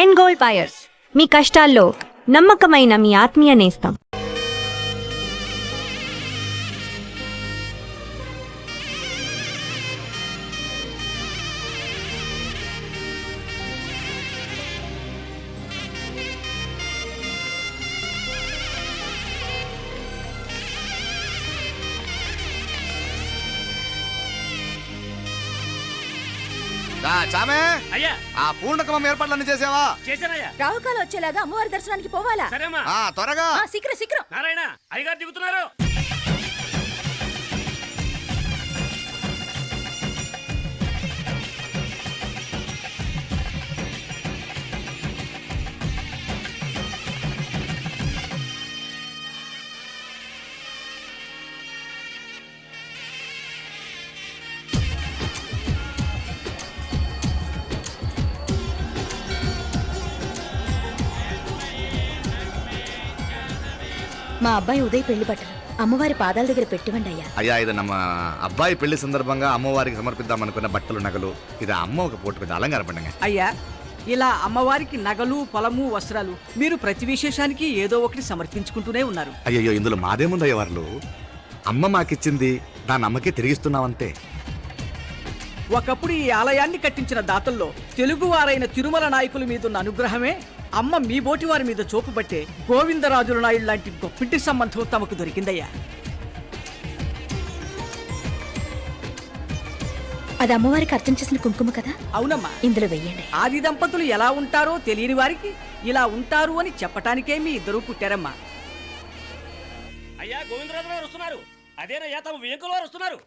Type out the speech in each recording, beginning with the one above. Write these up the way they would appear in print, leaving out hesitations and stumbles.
And gold buyers, మీ కష్టాల్లో నమ్మకమైన మీ ఆత్మీయ నేస్తం. చామే అయ్యా, ఆ పూర్ణకమం ఏర్పాట్లన్నీ చేసావా? చేశానయ్యా. రాహుకాలు వచ్చేలాగా అమ్మవారి దర్శనానికి పోవాలా? సరేమ్మా. త్వరగా. శీఘ్రం శీఘ్రం. నారాయణ అయ్యగారు దిగుతున్నారు. మా అబ్బాయి ఉదయ్ పెళ్లి బట్టలు అమ్మవారి పాదాల దగ్గర పెట్టివండి అయ్యా. అయ్యా, ఇది నమ్మ అబ్బాయి పెళ్లి సందర్భంగా అమ్మవారికి సమర్పిద్దాం అనుకున్న బట్టలు నగలు. ఇది అమ్మ ఒక పూట పెద్ద అలంకార పండుగ. అయ్యా, ఇలా అమ్మవారికి నగలు పొలము వస్త్రాలు మీరు ప్రతి విశేషానికి ఏదో ఒకటి సమర్పించుకుంటూనే ఉన్నారు. అయ్యో, ఇందులో మాదేముందయ్య వాళ్ళు. అమ్మ మాకిచ్చింది, దాని అమ్మకే తిరిగిస్తున్నామంతే. ఒకప్పుడు ఈ ఆలయాన్ని కట్టించిన దాతల్లో తెలుగువారైన తిరుమల నాయకుల మీదున్న అనుగ్రహమే అమ్మ మీ బోటి వారి మీద చూపుబట్టే గోవిందరాజుల నాయుడు లాంటి గొప్పింటి సంబంధం తమకు దొరికిందయ్యా. అది అమ్మవారికి అర్చన చేసిన కుంకుమ కదా? అవునమ్మా. ఇందులో వెయ్యండి. ఆది దంపతులు ఎలా ఉంటారో తెలియని వారికి ఇలా ఉంటారు అని చెప్పటానికే మీ ఇద్దరూ పుట్టారమ్మా. అయ్యా, గోవిందరాజు గారు వస్తున్నారు. అదేనయ్యా, తమ వెంకుల వారు వస్తున్నారు.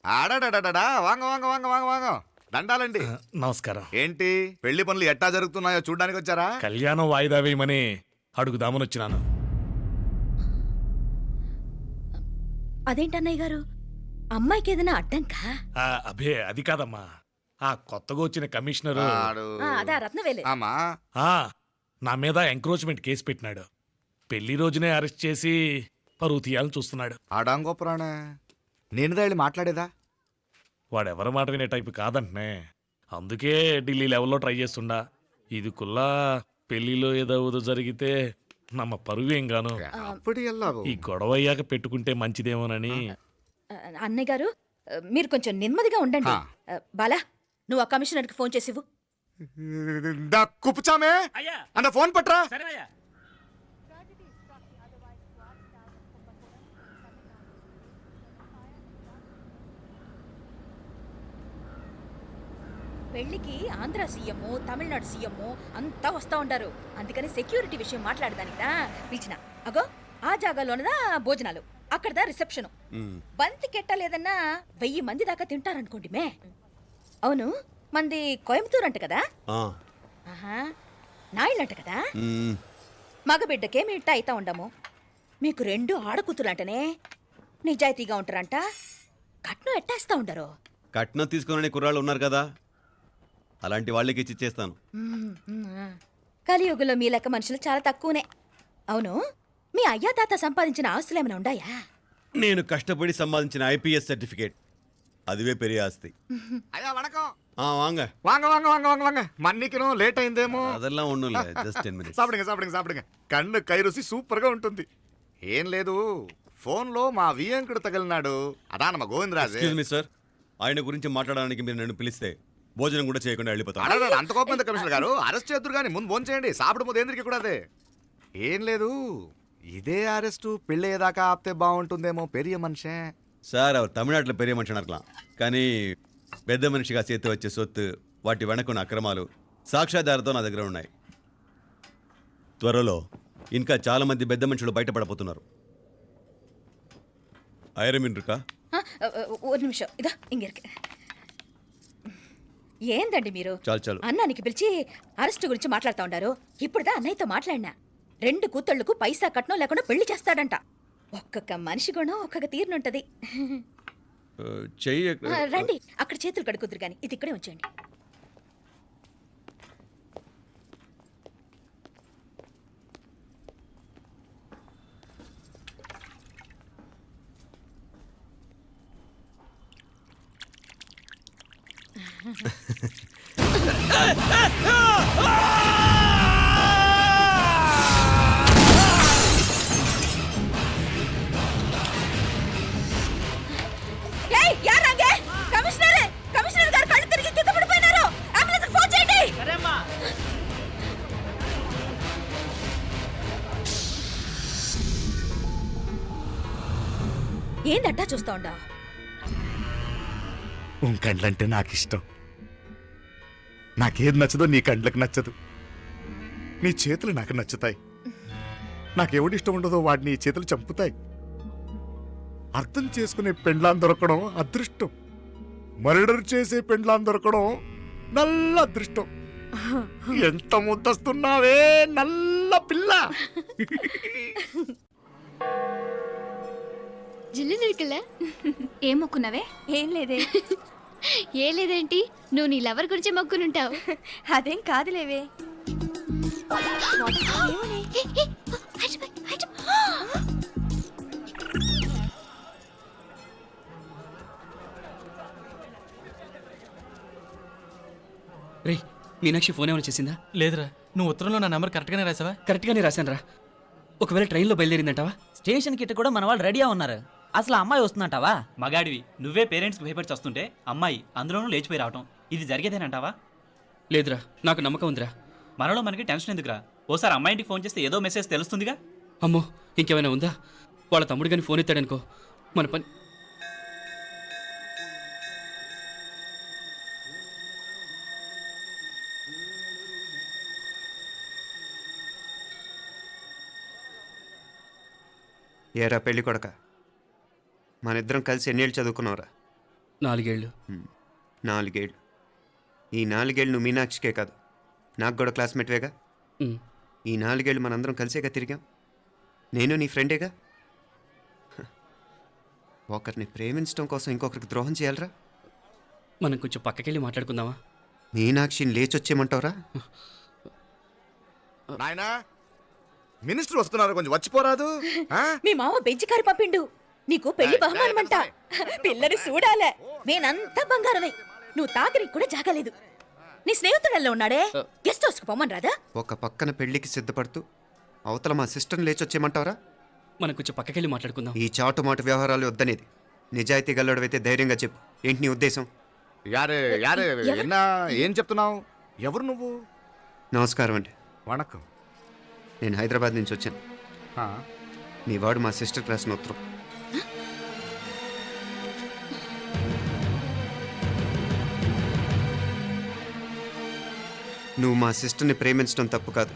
ఆడాడా వాంగ వాంగ వాంగ వాంగ వాంగ దండాలండి. నమస్కారం. ఏంటి పెళ్లి పనులు ఎట్టా జరుగుతున్నాయో చూడ్డానికి వచ్చారా? కళ్యాణం వాయిదా వేయమని అడుగుదామని వచ్చినాను. అదేంటన్నయ్య గారు, అమ్మాయికి ఏదైనా అడ్డంకా? అభే అది కాదమ్మా, ఆ కొత్తగా వచ్చిన కమిషనరు అదా రత్నవేలే. ఆమా, నా మీద ఎంక్రోచ్మెంట్ కేసు పెట్టినాడు. పెళ్లి రోజునే అరెస్ట్ చేసి పరువు తీయాలని చూస్తున్నాడు. ఆడాంగో పురాణ నేనుదా వెళ్ళి మాట్లాడేదా? వాడెవరి మాట వినే టైపు కాదంటనే. అందుకే ఢిల్లీ లెవెల్లో ట్రై చేస్తుండా. ఇది కుల్లా పెళ్లిలో ఏదో జరిగితే నమ్మ పరువేం గాను. ఈ గొడవ అయ్యాక పెట్టుకుంటే మంచిదేమోనని. అన్నయ్య గారు, మీరు కొంచెం నెమ్మదిగా ఉండండి. బాలా, నువ్వు ఆ కమిషనర్కి ఫోన్ చేసివు. కుప్పుచామే అయ్యా, అన్న ఫోన్ పట్రా. సరేనయ్యా. పెళ్లికి ఆంధ్ర సీఎం, తమిళనాడు సీఎం అంతా వస్తా ఉంటారు. అందుకని సెక్యూరిటీ విషయం మాట్లాడదానికిదా పిలిచిన. అగో ఆ జాగాలోనదా భోజనాలు, అక్కడదా రిసెప్షన్. బంతి కెట్టలేదన్నా 1000 మంది దాకా తింటారనుకోండి మే. అవును, మంది కోయంబత్తూర్ అంట కదా? నాయుళ్ళంట కదా? మగబిడ్డకే మీ ఇట్ట అయితా ఉండము. మీకు 2 ఆడకూతులంటనే నిజాయితీగా ఉంటారంట. కట్నం ఎట్టేస్తా ఉండరు. కట్నం తీసుకునే కుర్రాళ్ళు ఉన్నారు కదా, అలాంటి వాళ్ళకి ఇచ్చి చేస్తాను. కలియుగంలో మీ లెక్క మనుషులు చాలా తక్కువనే. అవును, మీ అయ్యా తాత సంపాదించిన ఆస్తులు ఏమైనా ఉండాయా? నేను కష్టపడి సంపాదించిన ఐపీఎస్ సర్టిఫికేట్, అదివే పెరిగే ఆస్తి. అయ్యా వణకం. వాంగ వాంగ వాంగ వాంగ వాంగ వాంగ మన్నికిను లేట్ అయిందేమో. అదెల్లా ఉండు, జస్ట్ 10 minutes. సాப்பிடுங்க కన్ను కైరుసి సూపర్ గా ఉంటుంది. ఏం లేదు, ఫోన్ లో మా వియంకుడు తగిలినాడు. అదా నమ్మ గోవిందరాజు. ఎక్స్క్యూజ్ మీ సార్, ఆయన గురించి మాట్లాడడానికి మీరు నన్ను పిలిస్తే భోజనం కూడా చేయకుండా వెళ్ళిపోతాను. అంత కోపం కమిషనర్ గారు, అరెస్ట్ చేద్దరు కానీ ముందు ఫోన్ చేయండి. సాపిడు ముందు ఎందుకు కూడా అదే. ఏం లేదు, ఇదే అరెస్టు పెళ్ళేదాకా ఆపితే బాగుంటుందేమో. పెరియ మనిషే సార్, அவர் தமிழ்நாட்டில் பெரிய మనిషి అనర్కలాం, కానీ పెద్ద మనిషిగా చేతి వచ్చే సొత్తు, వాటి వెనకున్న అక్రమాలు సాక్ష్యాధారతో నా దగ్గర ఉన్నాయి. త్వరలో ఇంకా చాలా మంది పెద్ద మనుషులు బయటపడబోతున్నారు. ఐరమిన్ రుకా ఒక నిమిషం, ఇదా ఇంగిరికి. ఏందండి మీరు చాలు అన్నానికి పిలిచి అరెస్ట్ గురించి మాట్లాడుతూ ఉండారు. ఇప్పుడుదా అన్నయ్యతో మాట్లాడినా 2 కూతుళ్లకు పైసా కట్నం లేకుండా పెళ్లి చేస్తాడంట. ఒక్కొక్క మనిషి గుణం ఒక్కొక్క తీరునుంటది. రండి, అక్కడ చేతులు కడుకుదురు గాని ఇది ఇక్కడే ఉంచండి. ఏందట్టా చూస్తా ఉండా? ఉన్ కండ్లంటే నాకు ఇష్టం. నాకేది నచ్చదో నీ కండ్లకు నచ్చదు. నీ చేతులు నాకు నచ్చుతాయి. నాకెవడి ఇష్టం ఉండదో వాడిని నీ చేతులు చంపుతాయి. అర్థం చేసుకునే పెండ్లాం దొరకడం అదృష్టం. మర్డర్ చేసే పెండ్లాం దొరకడం నల్ల అదృష్టం. ఎంత ముద్దస్తున్నావే నల్ల పిల్ల. జిల్లు నిరికలే ఏం మొక్కున్నావే? ఏం లేదే. ఏ లేదేంటి, నువ్వు నీ లవర్ గురించి మొక్కునుంటావు. అదేం కాదులేవే. రే మీనాక్షి ఫోన్ ఏమైనా చేసిందా? లేదురా, నువ్వు ఉత్తరంలో నా నెంబర్ కరెక్ట్గానే రాసావా? కరెక్ట్గానే రాశాను రా. ఒకవేళ ట్రైన్లో బయలుదేరిందంటావా? స్టేషన్ కిட்ட కూడా మన వాళ్ళు రెడీగా ఉన్నారు. అసలు అమ్మాయి వస్తుందంటావా? మగాడివి నువ్వే పేరెంట్స్కి భయపడి వస్తుంటే అమ్మాయి అందులోనూ లేచిపోయి రావటం ఇది జరిగేదేనంటావా? లేదురా, నాకు నమ్మకం ఉందిరా. మనలో మనకి టెన్షన్ ఎందుకురా? ఓసారి అమ్మాయి ఇంటికి ఫోన్ చేస్తే ఏదో మెసేజ్ తెలుస్తుందిగా. అమ్మో ఇంకేమైనా ఉందా? వాళ్ళ తమ్ముడు కానీ ఫోన్ ఎత్తాడనుకో మన పని. ఏరా పెళ్ళి కొడక, మన ఇద్దరం కలిసి ఎన్నేళ్ళు చదువుకున్నావురా? 4 ఏళ్ళు. 4 ఏళ్ళు. ఈ 4 ఏళ్ళు నువ్వు మీనాక్షికే కాదు, నాకు కూడా క్లాస్మేట్వేగా. ఉమ్. ఈ 4 ఏళ్ళు మనందరం కలిసేగా తిరిగాం. నేను నీ ఫ్రెండేగా. ఒకరిని ప్రేమించడం కోసం ఇంకొకరికి ద్రోహం చేయాలరా? మనం కొంచెం పక్కకెళ్ళి మాట్లాడుకుందామా? మీనాక్షిని లేచొచ్చేయమంటావురా? నాయనా, మినిస్టర్ వస్తున్నారు, కొంచెం వచ్చిపోరాదు? ఆ? మీ మామ బెంచి కారు పంపిండు. నీకు పెళ్లి బహుమానమంట. పిల్లని చూడాలే. నేనంతా బంగారమే. నువ్వు తాకరికి కూడా జాగలేదు. నీ స్నేహితుడల్లో ఉన్నాడే, గెస్ట్ హౌస్కి పొమ్మని రాదా? ఒక పక్కన పెళ్లికి సిద్ధపడుతూ అవతల మా సిస్టర్ని లేచొచ్చేయమంటావురా? మనం కొంచెం పక్కకెళ్ళి మాట్లాడుకుందాం. ఈ చాటుమాటు వ్యవహారాలు వద్దనేది. నిజాయితీ గల్లడవైతే ధైర్యంగా చెప్పు. ఏంటి నీ ఉద్దేశం? యారే యారే ఎన్నా ఏం చెప్తున్నావు? ఎవరు నువ్వు? నమస్కారం అండి, వణకం. నేను హైదరాబాద్ నుంచి వచ్చాను. ఆ, మీ వాడు మా సిస్టర్ క్లాస్ ఉత్తరం. నువ్వు మా సిస్టర్ని ప్రేమించడం తప్పు కాదు,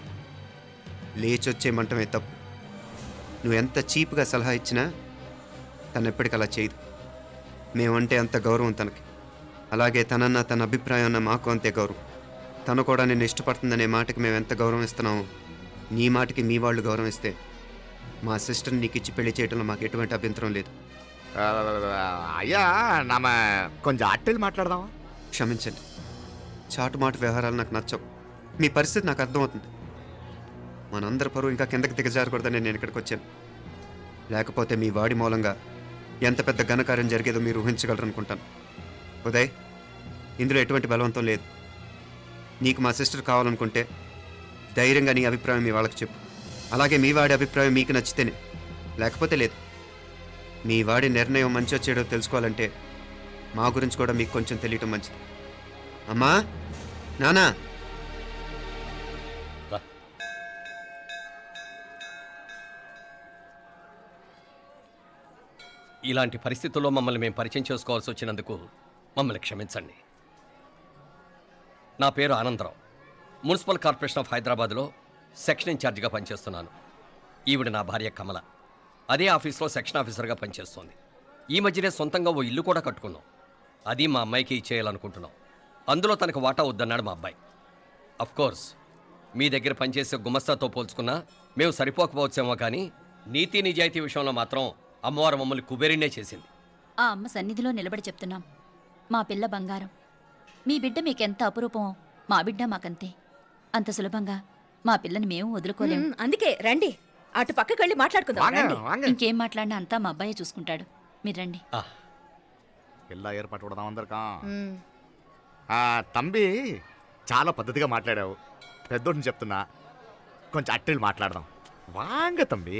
లేచొచ్చేయమంటమే తప్పు. నువ్వు ఎంత చీప్గా సలహా ఇచ్చినా తను ఎప్పటికీ అలా చేయదు. మేమంటే అంత గౌరవం తనకి, అలాగే తనన్న తన అభిప్రాయం అన్న మాకు అంతే గౌరవం. తను కూడా నిన్ను ఇష్టపడుతుందనే మాటకి మేము ఎంత గౌరవం ఇస్తున్నామో నీ మాటకి మీ వాళ్ళు గౌరవం ఇస్తే మా సిస్టర్ని నీకు ఇచ్చి పెళ్లి చేయడంలో మాకు ఎటువంటి అభ్యంతరం లేదు. అయ్యా నామ కొంచెం అట్టెలు మాట్లాడదామా? క్షమించండి, చాటుమాటు వ్యవహారాలు నాకు నచ్చవు. మీ పరిస్థితి నాకు అర్థమవుతుంది. మనందరి పరువు ఇంకా కిందకి దిగజారకూడదని నేను ఇక్కడికి వచ్చాను. లేకపోతే మీ వాడి మూలంగా ఎంత పెద్ద ఘనకార్యం జరిగేదో మీరు ఊహించగలరనుకుంటాను. ఉదయ్, ఇందులో ఎటువంటి బలవంతం లేదు. నీకు మా సిస్టర్ కావాలనుకుంటే ధైర్యంగా నీ అభిప్రాయం మీ వాళ్ళకి చెప్పు. అలాగే మీ వాడి అభిప్రాయం మీకు నచ్చితేనే, లేకపోతే లేదు. మీ వాడి నిర్ణయం మంచో చెడో తెలుసుకోవాలంటే మా గురించి కూడా మీకు కొంచెం తెలియటం మంచిది. అమ్మా, నానా, ఇలాంటి పరిస్థితుల్లో మమ్మల్ని మేము పరిచయం చేసుకోవాల్సి వచ్చినందుకు మమ్మల్ని క్షమించండి. నా పేరు ఆనందరావు. మున్సిపల్ కార్పొరేషన్ ఆఫ్ హైదరాబాద్లో సెక్షన్ ఇన్ఛార్జిగా పనిచేస్తున్నాను. ఈవిడ నా భార్య కమల. అదే ఆఫీస్లో సెక్షన్ ఆఫీసర్గా పనిచేస్తోంది. ఈ మధ్యనే సొంతంగా ఓ ఇల్లు కూడా కట్టుకున్నాం. అది మా అమ్మాయికి ఇచ్చేయాలనుకుంటున్నాం. అందులో తనకు వాటా వద్దన్నాడు మా అబ్బాయి. అఫ్కోర్స్ మీ దగ్గర పనిచేసే గుమస్తాతో పోల్చుకున్నా మేము సరిపోకపోవచ్చేమో, కానీ నీతి నిజాయితీ విషయంలో మాత్రం అమ్మవారు మమ్మల్ని కుబేరినే చేసింది. ఆ అమ్మ సన్నిధిలో నిలబడి చెప్తున్నాం, మా పిల్ల బంగారం. మీ బిడ్డ మీకెంత అపురూపమో మా బిడ్డ మాకంతే. అంత సులభంగా మా పిల్లని మేము వదులుకోలేము. అందుకే రండి, అటు పక్కకి వెళ్ళి మాట్లాడుకుందాం. వాంగ, రండి. వాంగ. ఇంకేం మాట్లాడినా అంతా మా అబ్బాయే చూసుకుంటాడు. మీరు రండి. ఎలా ఏర్పాటు కొడదాం అందరికా? మ్. తంబి చాలా పద్ధతిగా మాట్లాడావు. పెద్దోడిని చెప్తున్నా, కొంచెం అట్టెలు మాట్లాడదాం. వాంగ తంబి.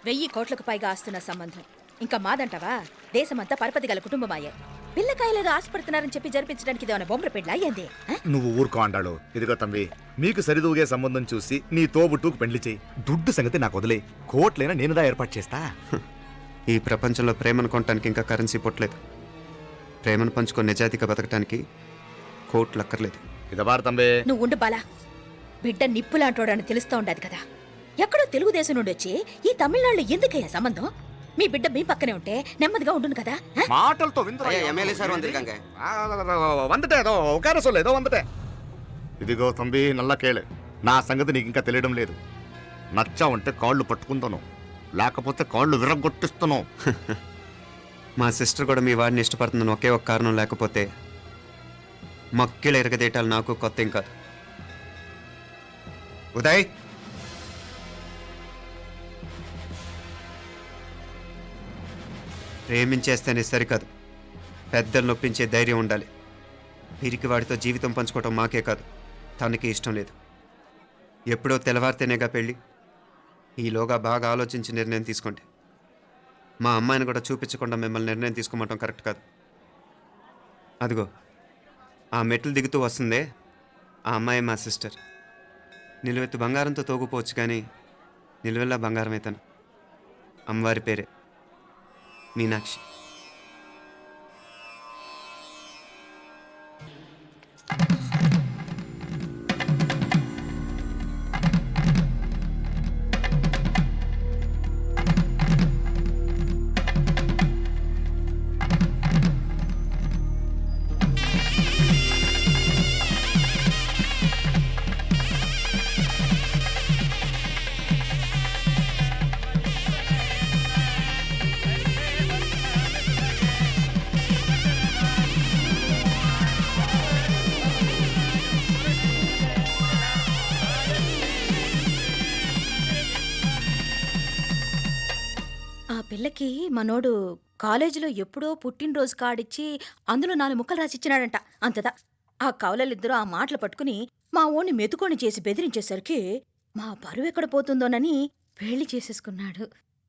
1000 కోట్లకు పైగా ఆస్తున్న సంబంధం ఇంకా మాదంటావా? దేశమంతా పరపతి గల కుటుంబమాయే. పిల్లకాయలేదో ఆశపడుతున్నారని చెప్పి జరిపించడానికి ఇదేమైనా బొమ్మర పెళ్ళి అయ్యింది నువ్వు ఊరుకో అండాడు. ఇదిగో తంబి, మీకు సరిదూగే సంబంధం చూసి నీ తోబుట్టుకు పెళ్లి చేయి. దుడ్డు సంగతి నాకు వదిలే. కోట్లైనా నేనుదా ఏర్పాటు చేస్తా. ఈ ప్రపంచంలో ప్రేమను కొనటానికి ఇంకా కరెన్సీ పుట్టలేదు. ప్రేమను పంచుకొని నిజాయితీగా బతకటానికి కోట్లు అక్కర్లేదు. ఇదబారు తంబే. నువ్వు ఉండు బాలా. బిడ్డ నిప్పులాంటోడని తెలుస్తూ ఉండదు కదా. ఎక్కడో తెలుగుదేశం నుండి వచ్చి ఈ తమిళనాడులో ఎందుకయ్యా సంబంధం? మీ బిడ్డ మీ పక్కనే ఉంటే నెమ్మదిగా ఉండును కదా. మాటలతో ఇదిగో తంబి, నల్ల కేళే. నా సంగతి నీకు ఇంకా తెలియడం లేదు. నచ్చావంటే కాళ్ళు పట్టుకుంటాను, లేకపోతే కాళ్ళు విరగొట్టిస్తాను. మా సిస్టర్ కూడా మీ వాడిని ఇష్టపడుతుందని ఒకే ఒక కారణం లేకపోతే మక్కిళ్ళ ఎరగదేయటాలు నాకు కొత్త ఏం కాదు. ఉదయ్, ప్రేమించేస్తేనే సరికాదు, పెద్దలు నొప్పించే ధైర్యం ఉండాలి. వీరికి వాడితో జీవితం పంచుకోవటం మాకే కాదు, తనకి ఇష్టం లేదు. ఎప్పుడో తెల్లవారితేనేగా పెళ్ళి. ఈలోగా బాగా ఆలోచించి నిర్ణయం తీసుకోండి. మా అమ్మాయిని కూడా చూపించకుండా మిమ్మల్ని నిర్ణయం తీసుకోమంటాం కరెక్ట్ కాదు. అదిగో ఆ మెట్లు దిగుతూ వస్తుందే, ఆ అమ్మాయి మా సిస్టర్. నిలువెత్తు బంగారంతో తోగుపోవచ్చు, కానీ నిలువెల్లా బంగారం అవుతాను. అమ్మవారి పేరే మీనాక్షి. ఆ పిల్లకి మనోడు కాలేజీలో ఎప్పుడో పుట్టినరోజు కార్డిచ్చి అందులో 4 ముక్కలు రాసిచ్చినాడంట. అంతదా ఆ కవలలిద్దరూ ఆ మాటలు పట్టుకుని మా ఓణ్ణి మెతుకొని చేసి బెదిరించేసరికి మా పరువు ఎక్కడ పోతుందోనని పెళ్లి చేసేసుకున్నాడు.